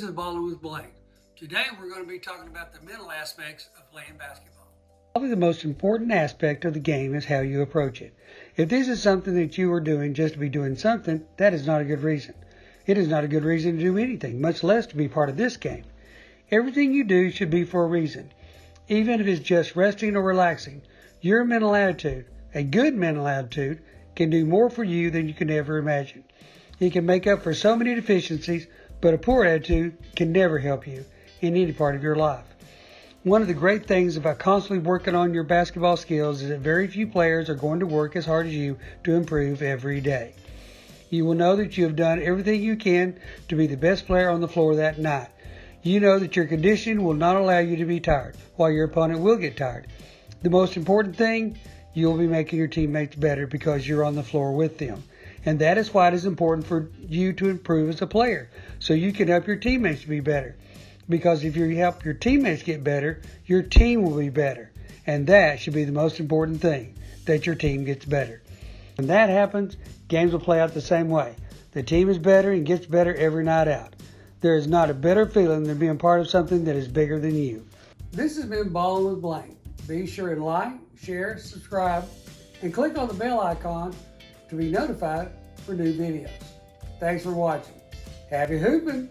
is Ballin with Blaine. Today we're going to be talking about the mental aspects of playing basketball. Probably the most important aspect of the game is how you approach it. If this is something that you are doing just to be doing something, that is not a good reason. It is not a good reason to do anything, much less to be part of this game. Everything you do should be for a reason. Even if it's just resting or relaxing, your mental attitude, a good mental attitude, can do more for you than you can ever imagine. It can make up for so many deficiencies, but a poor attitude can never help you in any part of your life. One of the great things about constantly working on your basketball skills is that very few players are going to work as hard as you to improve every day. You will know that you have done everything you can to be the best player on the floor that night. You know that your conditioning will not allow you to be tired, while your opponent will get tired. The most important thing, you will be making your teammates better because you're on the floor with them. And that is why it is important for you to improve as a player, so you can help your teammates be better. Because if you help your teammates get better, your team will be better. And that should be the most important thing, that your team gets better. When that happens, games will play out the same way. The team is better and gets better every night out. There is not a better feeling than being part of something that is bigger than you. This has been Ballin with Blaine. Be sure and like, share, subscribe, and click on the bell icon to be notified for new videos. Thanks for watching. Happy hooping!